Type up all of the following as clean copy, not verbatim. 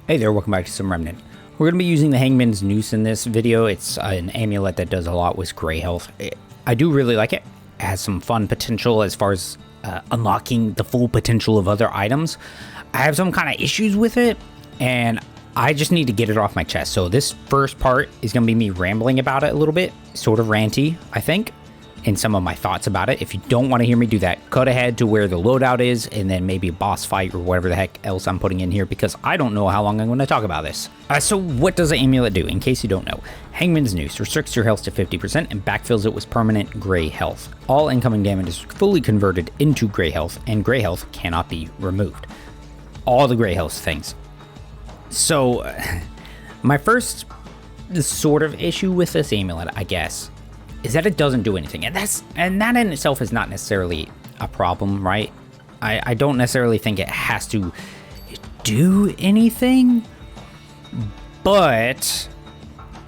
Hey there, welcome back to some Remnant. We're going to be using the Hangman's Noose in this video. It's an amulet that does a lot with gray health. I do really like it. It has some fun potential as far as unlocking the full potential of other items. I have some kind of issues with it, and I just need to get it off my chest. So this first part is going to be me rambling about it a little bit, sort of ranty, I think, and some of my thoughts about it. If you don't want to hear me do that, cut ahead to where the loadout is and then maybe a boss fight or whatever the heck else I'm putting in here, because I don't know how long I'm going to talk about this. So what does the amulet do? In case you don't know, Hangman's Noose restricts your health to 50% and backfills it with permanent gray health. All incoming damage is fully converted into gray health, and gray health cannot be removed. All the gray health things. So my first sort of issue with this amulet, I guess, is that it doesn't do anything, and that in itself is not necessarily a problem, right? I don't necessarily think it has to do anything, but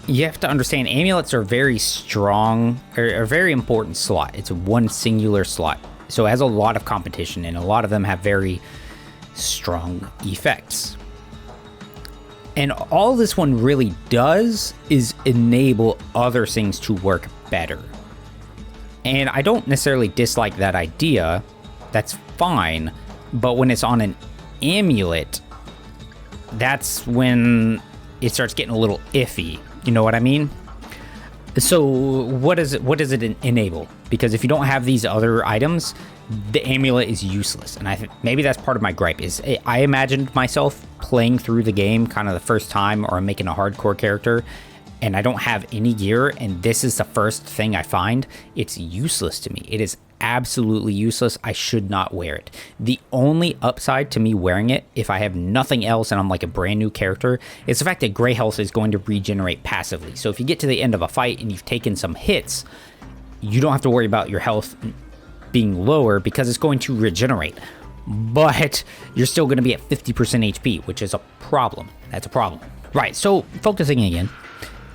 you have to understand amulets are very strong, or a very important slot. It's one singular slot, so it has a lot of competition, and a lot of them have very strong effects. And all this one really does is enable other things to work better. And I don't necessarily dislike that idea. That's fine. But when it's on an amulet, that's when it starts getting a little iffy. You know what I mean? So what does it enable? Because if you don't have these other items, the amulet is useless. And I think maybe that's part of my gripe, is I imagined myself playing through the game kind of the first time, or I'm making a hardcore character and I don't have any gear, and this is the first thing I find. It's useless to me. It is absolutely useless. I should not wear it. The only upside to me wearing it, if I have nothing else and I'm like a brand new character, is the fact that gray health is going to regenerate passively. So if you get to the end of a fight and you've taken some hits, you don't have to worry about your health being lower because it's going to regenerate. But you're still going to be at 50% HP, which is a problem. That's a problem. Right, so focusing again.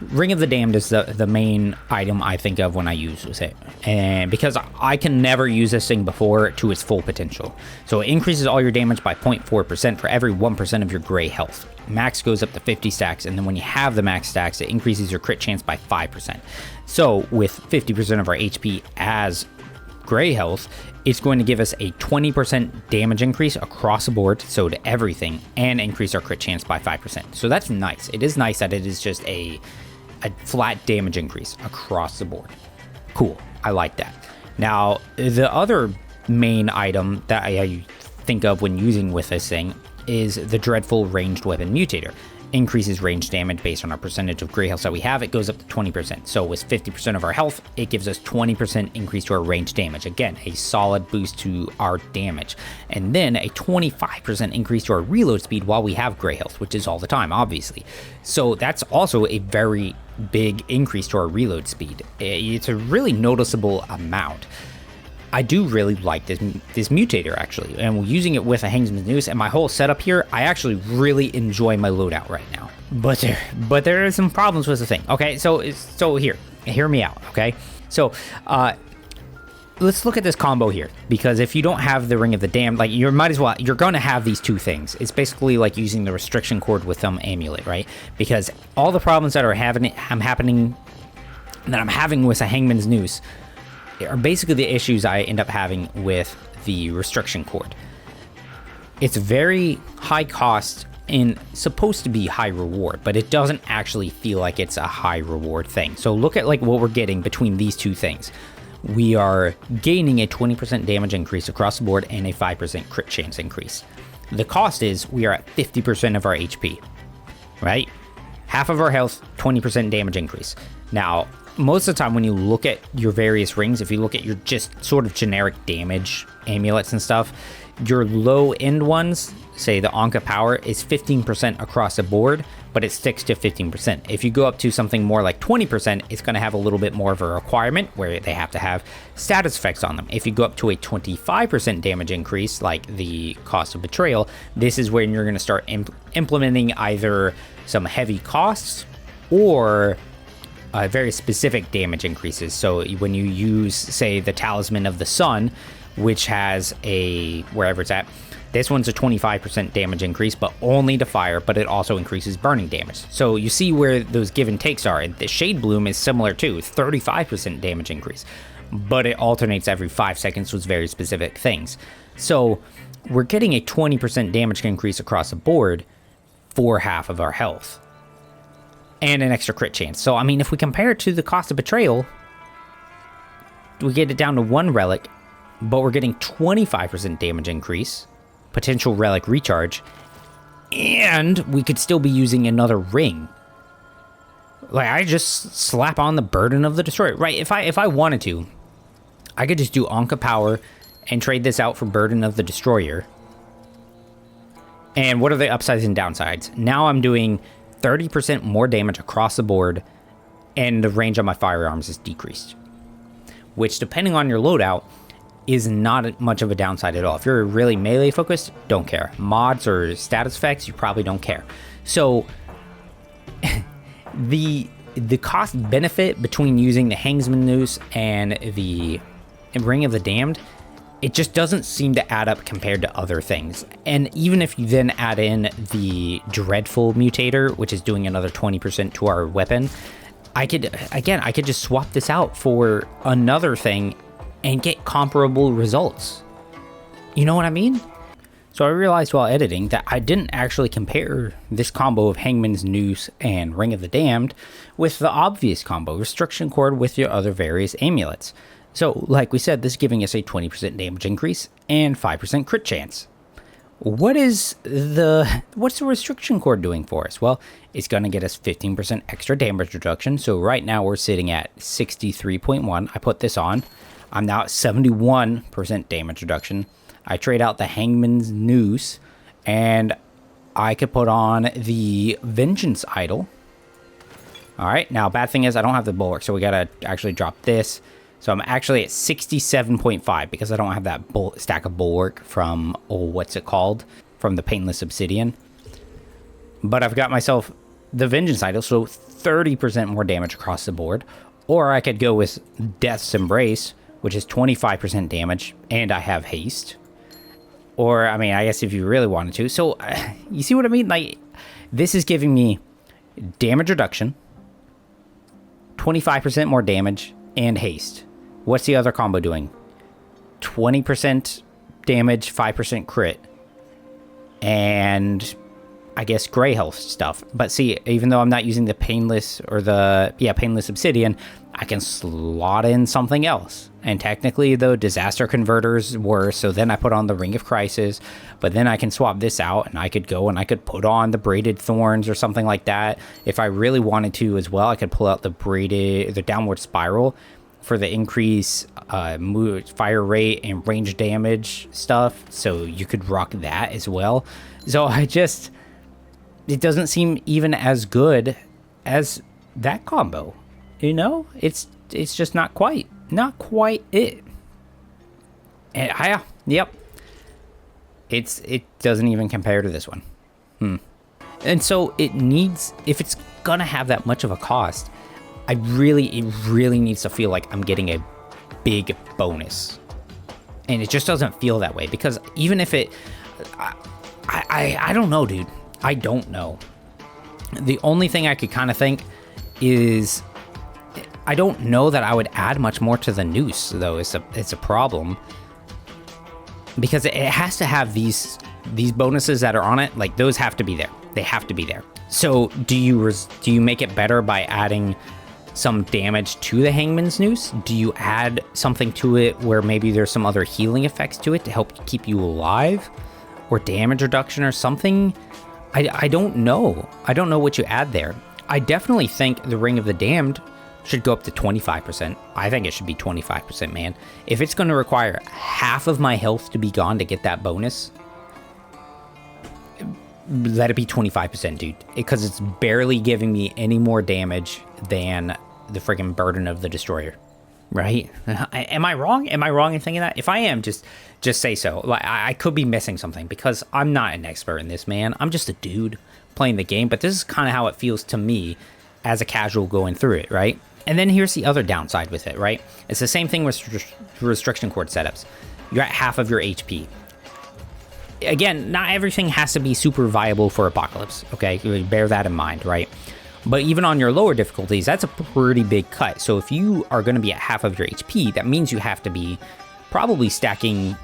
Ring of the Damned is the main item I think of when I use it, and because I can never use this thing before to its full potential. So it increases all your damage by 0.4% for every 1% of your gray health. Max goes up to 50 stacks, and then when you have the max stacks, it increases your crit chance by 5%. So with 50% of our HP as gray health, it's going to give us a 20% damage increase across the board, so to everything, and increase our crit chance by 5%. So that's nice. It is nice that it is just a flat damage increase across the board. Cool. I like that. Now, the other main item that I think of when using with this thing is the Dreadful Ranged Weapon Mutator. Increases range damage based on our percentage of gray health that we have. It goes up to 20%. So with 50% of our health, it gives us 20% increase to our range damage. Again, a solid boost to our damage. And then a 25% increase to our reload speed while we have gray health, which is all the time, obviously. So that's also a very big increase to our reload speed. It's a really noticeable amount. I do really like this mutator, actually, and using it with a Hangman's Noose and my whole setup here, I actually really enjoy my loadout right now. But there are some problems with the thing. Okay, so hear me out. Okay, so let's look at this combo here, because if you don't have the Ring of the Damned, like, you're going to have these two things. It's basically like using the restriction cord with some amulet, right? Because all the problems that I'm having with a Hangman's Noose are basically the issues I end up having with the restriction cord. It's very high cost and supposed to be high reward, but it doesn't actually feel like it's a high reward thing. So look at like what we're getting between these two things. We are gaining a 20% damage increase across the board and a 5% crit chance increase. The cost is we are at 50% of our HP, right? Half of our health, 20% damage increase. Now, most of the time when you look at your various rings, if you look at your just sort of generic damage amulets and stuff, your low end ones, say the Anka Power, is 15% across the board, but it sticks to 15%. If you go up to something more like 20%, it's going to have a little bit more of a requirement where they have to have status effects on them. If you go up to a 25% damage increase, like the Cost of Betrayal, this is when you're going to start implementing either some heavy costs or very specific damage increases. So when you use, say, the Talisman of the Sun, which has a, wherever it's at, This one's a 25% damage increase, but only to fire, but it also increases burning damage. So you see where those give and takes are. The Shade Bloom is similar too, 35% damage increase, but it alternates every 5 seconds with very specific things. So we're getting a 20% damage increase across the board for half of our health. And an extra crit chance. So, I mean, if we compare it to the cost of Betrayal, we get it down to 1 relic, but we're getting 25% damage increase, potential relic recharge, and we could still be using another ring. Like, I just slap on the Burden of the Destroyer. Right, if I wanted to, I could just do Anka Power and trade this out for Burden of the Destroyer. And what are the upsides and downsides? Now I'm doing 30% more damage across the board, and the range on my firearms is decreased. Which, depending on your loadout, is not much of a downside at all. If you're really melee focused, don't care. Mods or status effects, you probably don't care. So the cost benefit between using the Hangman Noose and the Ring of the Damned, it just doesn't seem to add up compared to other things. And even if you then add in the Dreadful Mutator, which is doing another 20% to our weapon, I could just swap this out for another thing and get comparable results. You know what I mean? So I realized while editing that I didn't actually compare this combo of Hangman's Noose and Ring of the Damned with the obvious combo, Restriction Cord with your other various amulets. So, like we said, this is giving us a 20% damage increase and 5% crit chance. What's the Restriction Cord doing for us? Well, it's going to get us 15% extra damage reduction. So right now we're sitting at 63.1. I put this on. I'm now at 71% damage reduction. I trade out the Hangman's Noose, and I could put on the Vengeance Idol. All right, now bad thing is I don't have the Bulwark, so we gotta actually drop this. So I'm actually at 67.5 because I don't have that stack of Bulwark from, what's it called? From the Painless Obsidian. But I've got myself the Vengeance Idol, so 30% more damage across the board. Or I could go with Death's Embrace, which is 25% damage, and I have haste. Or, I mean, I guess if you really wanted to. So, you see what I mean? Like, this is giving me damage reduction, 25% more damage, and haste. What's the other combo doing? 20% damage, 5% crit, and I guess gray health stuff. But see, even though I'm not using the Painless or Painless Obsidian, I can slot in something else. And technically, the Disaster Converters were, so then I put on the Ring of Crisis, but then I can swap this out, and I could go and I could put on the Braided Thorns or something like that. If I really wanted to as well, I could pull out the Downward Spiral for the increase fire rate and range damage stuff, so you could rock that as well. So it doesn't seem even as good as that combo. You know, it's just not quite it. And yep, it doesn't even compare to this one. And so it needs, if it's gonna have that much of a cost, it really needs to feel like I'm getting a big bonus, and it just doesn't feel that way. Because even if I don't know, dude. I don't know. The only thing I could kind of think is, I don't know that I would add much more to the Noose, though. It's a problem, because it has to have these bonuses that are on it. Like, those have to be there. They have to be there. So do you make it better by adding some damage to the Hangman's Noose? Do you add something to it where maybe there's some other healing effects to it to help keep you alive, or damage reduction or something? I don't know. I don't know what you add there. I definitely think the Ring of the Damned should go up to 25%. I think it should be 25%, man. If it's going to require half of my health to be gone to get that bonus, let it be 25%, dude. Because it's barely giving me any more damage than the friggin' Burden of the Destroyer. Right? Am I wrong? Am I wrong in thinking that? If I am, just say so. Like, I could be missing something, because I'm not an expert in this, man. I'm just a dude playing the game, but this is kind of how it feels to me as a casual going through it, right? And then here's the other downside with it, right? It's the same thing with Restriction Cord setups. You're at half of your HP. again, not everything has to be super viable for Apocalypse, okay? Bear that in mind, right? But even on your lower difficulties, that's a pretty big cut. So if you are going to be at half of your HP, that means you have to be probably stacking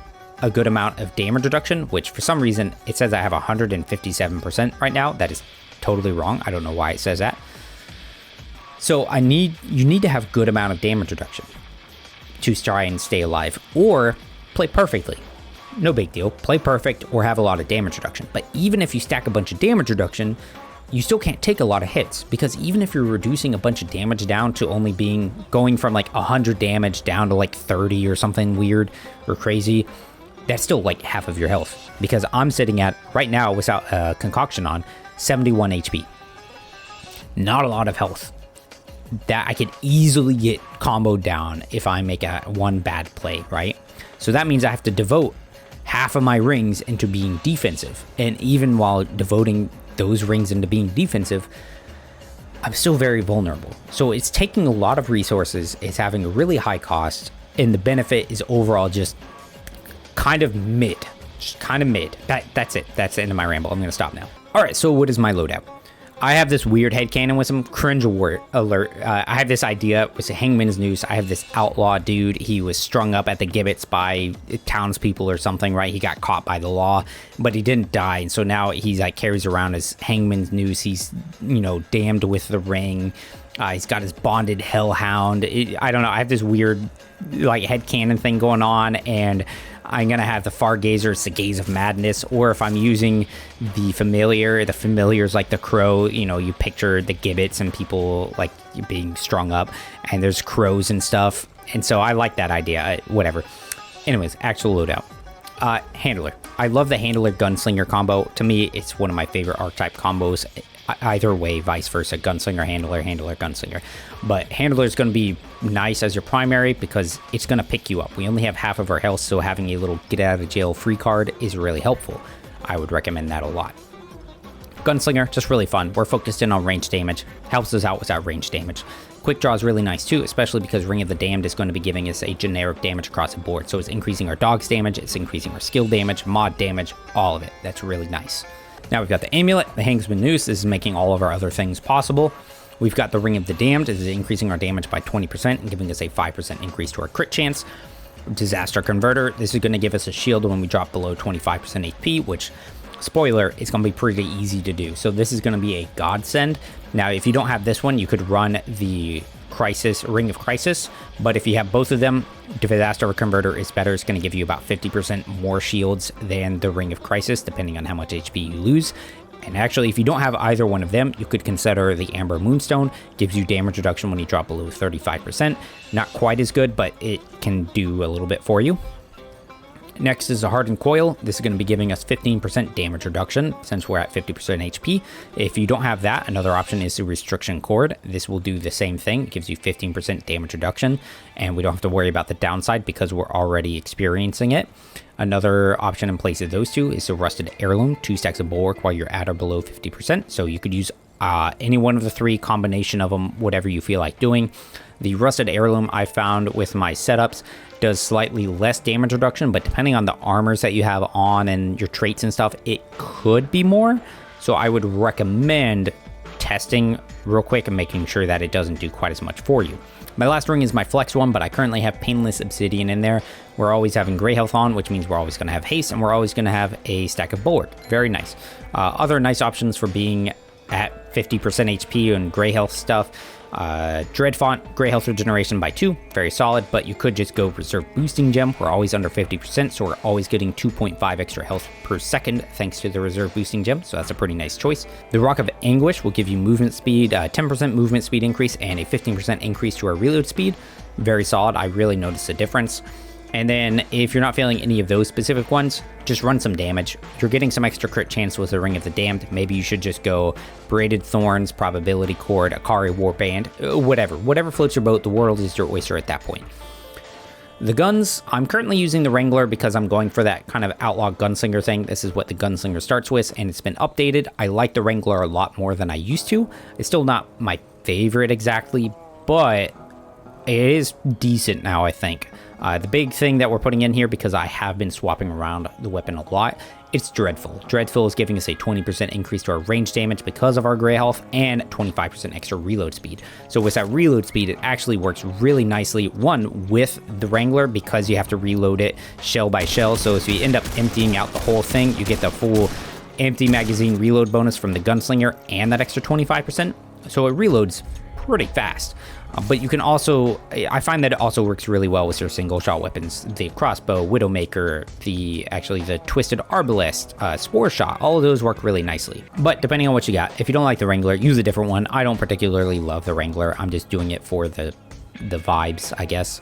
a good amount of damage reduction, which for some reason it says I have 157% right now. That is totally wrong. I don't know why it says that. So you need to have good amount of damage reduction to try and stay alive, or play perfectly. No big deal. Play perfect or have a lot of damage reduction. But even if you stack a bunch of damage reduction, you still can't take a lot of hits, because even if you're reducing a bunch of damage down to only going from like 100 damage down to like 30 or something weird or crazy, that's still like half of your health, because I'm sitting at right now without a concoction on 71 HP. Not a lot of health that I could easily get comboed down if I make one bad play, right? So that means I have to devote half of my rings into being defensive, and even while devoting those rings into being defensive, I'm still very vulnerable. So it's taking a lot of resources, it's having a really high cost, and the benefit is overall just kind of mid. That's it. That's the end of my ramble. I'm gonna stop now. All right, so what is my loadout? I have this weird headcanon with some cringe alert. I have this idea with Hangman's Noose. I have this outlaw dude. He was strung up at the gibbets by townspeople or something, right? He got caught by the law, but he didn't die. And so now he's like carries around his Hangman's Noose. He's, damned with the ring. He's got his bonded hellhound. I don't know. I have this weird like headcanon thing going on, and I'm going to have the Fargazer, it's the Gaze of Madness, or if I'm using the familiar is like the crow, you picture the gibbets and people like being strung up, and there's crows and stuff, and so I like that idea, whatever. Anyways, actual loadout. Handler. I love the Handler Gunslinger combo. To me, it's one of my favorite archetype combos. Either way, vice versa, Gunslinger, Handler, Handler, Gunslinger. But Handler is going to be nice as your primary because it's going to pick you up. We only have half of our health, so having a little get out of jail free card is really helpful. I would recommend that a lot. Gunslinger, just really fun. We're focused in on range damage. Helps us out with that range damage. Quick Draw is really nice too, especially because Ring of the Damned is going to be giving us a generic damage across the board. So it's increasing our dog's damage, it's increasing our skill damage, mod damage, all of it. That's really nice. Now we've got the amulet, the Hangman Noose. This is making all of our other things possible. We've got the Ring of the Damned. This is increasing our damage by 20% and giving us a 5% increase to our crit chance. Disaster Converter. This is going to give us a shield when we drop below 25% HP, which, spoiler, it's going to be pretty easy to do. So this is going to be a godsend. Now, if you don't have this one, you could run the Ring of Crisis, but if you have both of them, Disaster Converter is better. It's going to give you about 50% more shields than the Ring of Crisis, depending on how much HP you lose. And actually, if you don't have either one of them, you could consider the Amber Moonstone. Gives you damage reduction when you drop below 35%. Not quite as good, but it can do a little bit for you. Next is a Hardened Coil. This is going to be giving us 15% damage reduction since we're at 50% HP. If you don't have that, another option is the Restriction Cord. This will do the same thing. It gives you 15% damage reduction, and we don't have to worry about the downside because we're already experiencing it. Another option in place of those two is the Rusted Heirloom, 2 stacks of Bulwark while you're at or below 50%. So you could use any one of the three, combination of them, whatever you feel like doing. The Rusted Heirloom I found with my setups does slightly less damage reduction, but depending on the armors that you have on and your traits and stuff, it could be more. So I would recommend testing real quick and making sure that it doesn't do quite as much for you. My last ring is my flex one, but I currently have Painless Obsidian in there. We're always having Grey Health on, which means we're always going to have haste, and we're always going to have a stack of Bulwark. Very nice. Other nice options for being at 50% HP and Grey Health stuff. Dreadfont, Grey Health Regeneration by 2, very solid, but you could just go Reserve Boosting Gem. We're always under 50%, so we're always getting 2.5 extra health per second thanks to the Reserve Boosting Gem, so that's a pretty nice choice. The Rock of Anguish will give you movement speed, 10% movement speed increase, and a 15% increase to our reload speed. Very solid. I really noticed a difference. And then if you're not feeling any of those specific ones, just run some damage. You're getting some extra crit chance with the Ring of the Damned. Maybe you should just go Braided Thorns, Probability Cord, Akari Warband, whatever floats your boat. The world is your oyster at that point. The guns, I'm currently using the Wrangler because I'm going for that kind of outlaw gunslinger thing. This is what the gunslinger starts with, and it's been updated. I like the Wrangler a lot more than I used to. It's still not my favorite exactly, but it is decent now, I think. The big thing that we're putting in here, because I have been swapping around the weapon a lot, it's Dreadful. Dreadful is giving us a 20% increase to our range damage because of our gray health and 25% extra reload speed. So with that reload speed, it actually works really nicely, one, with the Wrangler, because you have to reload it shell by shell. So if you end up emptying out the whole thing, you get the full empty magazine reload bonus from the Gunslinger and that extra 25%. So it reloads pretty fast. But you can also, I find that it also works really well with your single shot weapons. The crossbow, Widowmaker, the Twisted Arbalest, Spore Shot, all of those work really nicely. But depending on what you got, if you don't like the Wrangler, use a different one. I don't particularly love the Wrangler. I'm just doing it for the vibes, I guess.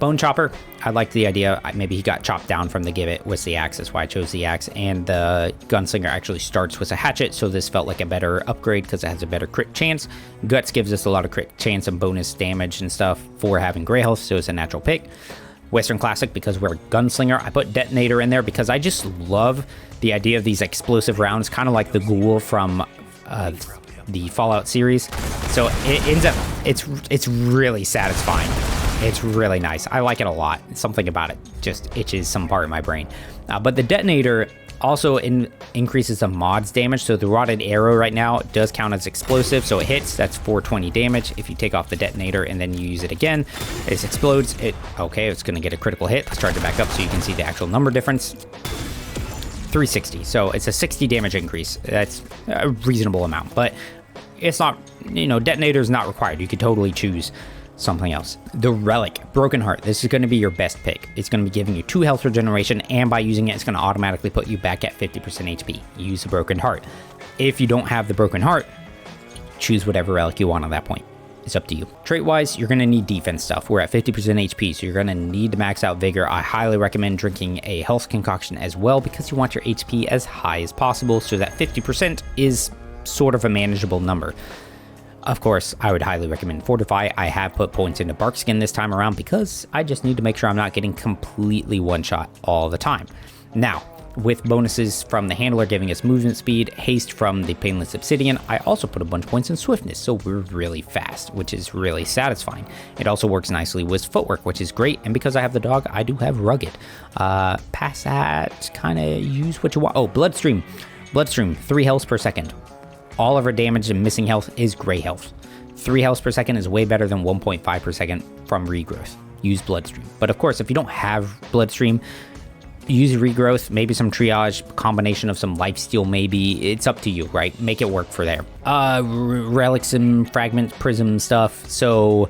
Bone Chopper, I liked the idea. Maybe he got chopped down from the Gibbet with the axe. That's why I chose the axe. And the Gunslinger actually starts with a hatchet, so this felt like a better upgrade because it has a better crit chance. Guts gives us a lot of crit chance and bonus damage and stuff for having gray health, so it's a natural pick. Western Classic, because we're a Gunslinger. I put Detonator in there because I just love the idea of these explosive rounds, kind of like the Ghoul from the Fallout series. So it ends up, it's really satisfying. It's really nice. I like it a lot. Something about it just itches some part of my brain. But the Detonator also increases the mod's damage. So the Rotted Arrow right now does count as explosive. So it hits, that's 420 damage. If you take off the Detonator and then you use it again, it explodes. It's going to get a critical hit. Let's charge it back up so you can see the actual number difference. 360. So it's a 60 damage increase. That's a reasonable amount. But it's not, Detonator is not required. You could totally choose something else. The Relic, Broken Heart. This is going to be your best pick. It's going to be giving you 2 health regeneration, and by using it, it's going to automatically put you back at 50% HP. Use the Broken Heart. If you don't have the Broken Heart, choose whatever relic you want at that point. It's up to you. Trait-wise, you're going to need defense stuff. We're at 50% HP, so you're going to need to max out Vigor. I highly recommend drinking a health concoction as well, because you want your HP as high as possible, so that 50% is sort of a manageable number. Of course, I would highly recommend Fortify. I have put points into Bark Skin this time around because I just need to make sure I'm not getting completely one-shot all the time. Now, with bonuses from the Handler giving us movement speed, haste from the Painless Obsidian, I also put a bunch of points in Swiftness, so we're really fast, which is really satisfying. It also works nicely with Footwork, which is great, and because I have the dog, I do have Rugged. Past that, kind of use what you want. Oh, Bloodstream. Bloodstream, 3 health per second. All of our damage and missing health is gray health. 3 health per second is way better than 1.5 per second from regrowth. Use Bloodstream. But of course, if you don't have Bloodstream, use regrowth, maybe some triage, combination of some lifesteal maybe. It's up to you, right? Make it work for there. Relics and fragments, prism stuff. So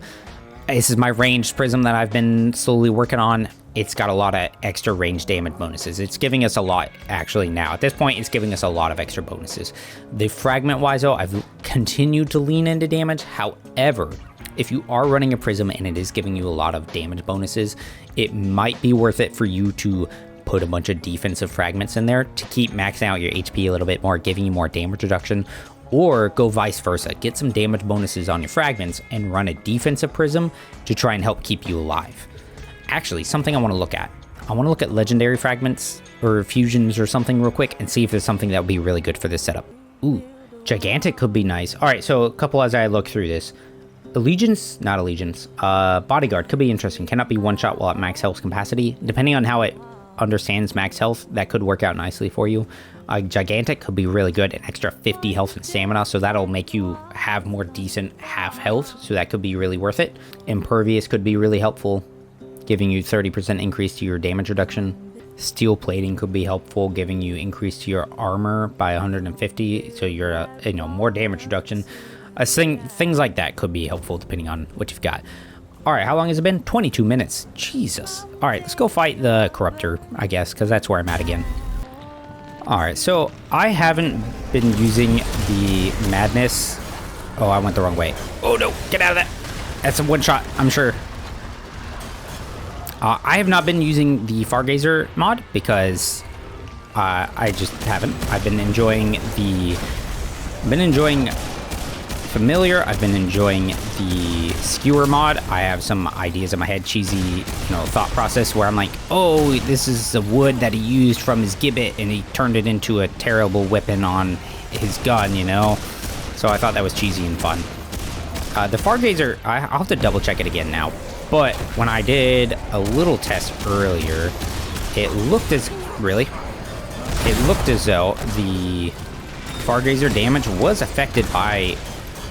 this is my ranged prism that I've been slowly working on. It's got a lot of extra range damage bonuses. It's giving us a lot, actually, now. At this point, it's giving us a lot of extra bonuses. The fragment-wise, though, I've continued to lean into damage. However, if you are running a prism and it is giving you a lot of damage bonuses, it might be worth it for you to put a bunch of defensive fragments in there to keep maxing out your HP a little bit more, giving you more damage reduction, or go vice versa. Get some damage bonuses on your fragments and run a defensive prism to try and help keep you alive. Actually, something I want to look at. I want to look at legendary fragments or fusions or something real quick and see if there's something that would be really good for this setup. Ooh, Gigantic could be nice. All right, so a couple as I look through this. Allegiance, not Allegiance. Bodyguard could be interesting. Cannot be one shot while at max health capacity. Depending on how it understands max health, that could work out nicely for you. Gigantic could be really good, an extra 50 health and stamina, so that'll make you have more decent half health, so that could be really worth it. Impervious could be really helpful, giving you 30% increase to your damage reduction. Steel plating could be helpful, giving you increase to your armor by 150, so you're more damage reduction. Things like that could be helpful depending on what you've got. All right, how long has it been? 22 minutes. Jesus. All right, let's go fight the Corruptor, I guess, because that's where I'm at again. All right, so I haven't been using the Madness. Oh, I went the wrong way. Oh, no, get out of that. That's a one shot, I'm sure. I have not been using the Fargazer mod because I just haven't. I've been enjoying Familiar. I've been enjoying the Skewer mod. I have some ideas in my head, cheesy, thought process where I'm like, oh, this is the wood that he used from his gibbet and he turned it into a terrible weapon on his gun, So I thought that was cheesy and fun. The Fargazer, I'll have to double check it again now. But when I did a little test earlier, it looked as though the Fargazer damage was affected by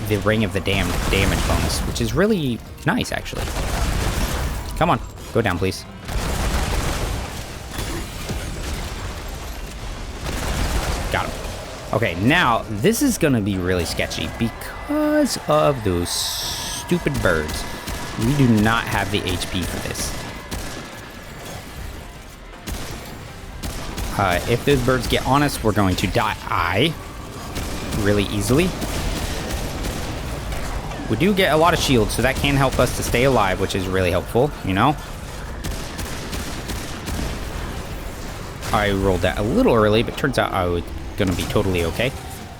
the Ring of the Damned damage bonus, which is really nice, actually. Come on, go down, please. Got him. Okay, now this is gonna be really sketchy because of those stupid birds. We do not have the HP for this. If those birds get on us, we're going to die really easily. We do get a lot of shields, so that can help us to stay alive, which is really helpful, you know? I rolled that a little early, but turns out I was gonna be totally okay.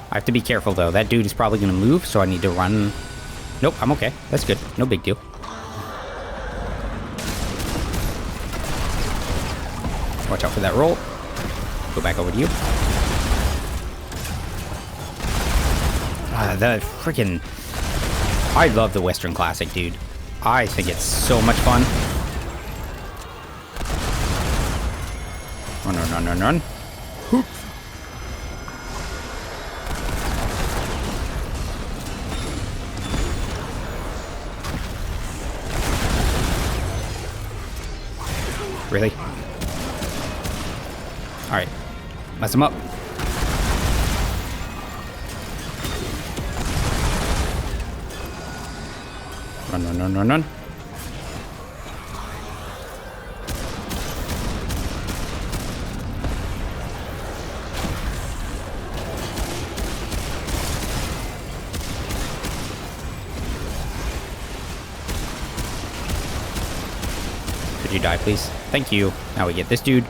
I have to be careful, though. That dude is probably gonna move, so I need to run. Nope, I'm okay. That's good. No big deal. Watch out for that roll. Go back over to you. The freaking... I love the Western Classic, dude. I think it's so much fun. Run, run, run, run, run. Hoop. Really? Alright. Mess him up. Run, run, run, run, run. Could you die, please? Thank you. Now we get this dude.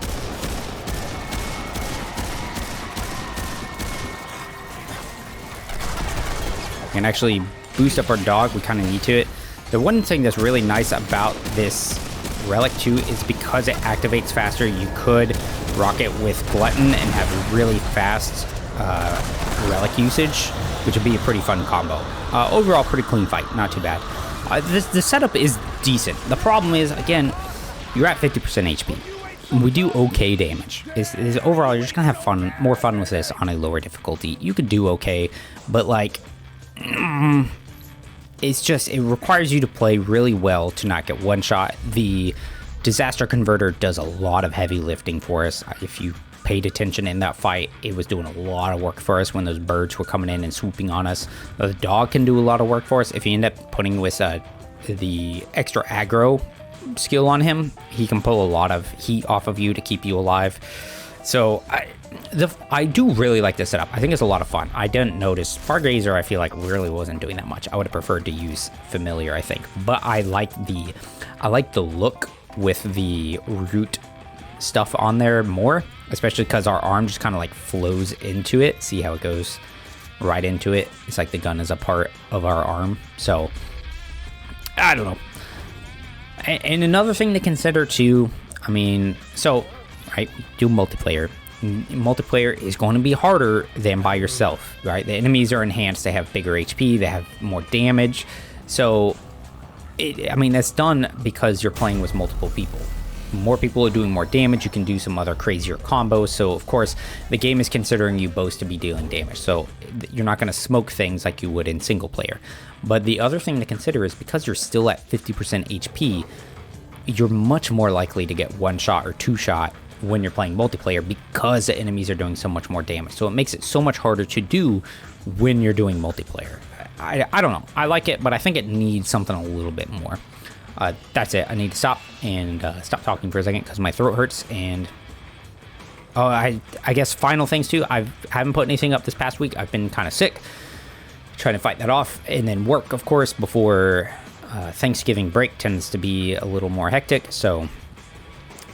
We can actually boost up our dog. We kind of need to it. The one thing that's really nice about this relic too is because it activates faster, you could rock it with Glutton and have really fast relic usage, which would be a pretty fun combo. Overall, pretty clean fight, not too bad. The setup is decent. The problem is, again, you're at 50% HP. We do okay damage. Overall, you're just gonna have more fun with this on a lower difficulty. You could do okay, but like, it requires you to play really well to not get one shot. The Disaster Converter does a lot of heavy lifting for us. If you paid attention in that fight, it was doing a lot of work for us when those birds were coming in and swooping on us. The dog can do a lot of work for us. If you end up putting with the extra aggro skill on him, he can pull a lot of heat off of you to keep you alive. So I do really like this setup. I think it's a lot of fun. I didn't notice Fargazer, I feel like really wasn't doing that much. I would have preferred to use Familiar, I think. But I like the look with the root stuff on there more, especially because our arm just kind of like flows into it. See how it goes right into it? It's like the gun is a part of our arm. So I don't know. And another thing to consider too, I mean, so right, do multiplayer. Multiplayer is going to be harder than by yourself, right? The enemies are enhanced, they have bigger HP, they have more damage. So, I mean, that's done because you're playing with multiple people. More people are doing more damage, you can do some other crazier combos. So, of course, the game is considering you both to be dealing damage. So, you're not going to smoke things like you would in single player. But the other thing to consider is because you're still at 50% HP, you're much more likely to get one shot or two shot when you're playing multiplayer because the enemies are doing so much more damage. So it makes it so much harder to do when you're doing multiplayer. I don't know. I like it, but I think it needs something a little bit more. That's it. I need to stop and stop talking for a second because my throat hurts. And I guess final things too. I haven't put anything up this past week. I've been kind of sick, trying to fight that off. And then work, of course, before Thanksgiving break tends to be a little more hectic. So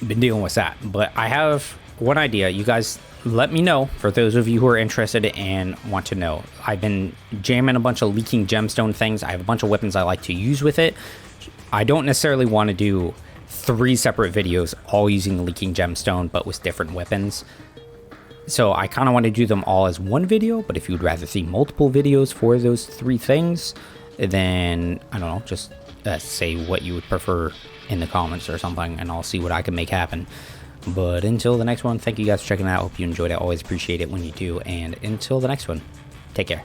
been dealing with that. But I have one idea. You guys let me know, for those of you who are interested and want to know. I've been jamming a bunch of leaking gemstone things. I have a bunch of weapons I like to use with it. I don't necessarily want to do 3 separate videos all using the leaking gemstone but with different weapons. So I kind of want to do them all as one video, but if you'd rather see multiple videos for those 3 things, then I don't know, just say what you would prefer in the comments or something, and I'll see what I can make happen. But until the next one, thank you guys for checking it out. Hope you enjoyed it. Always appreciate it when you do. And until the next one, take care.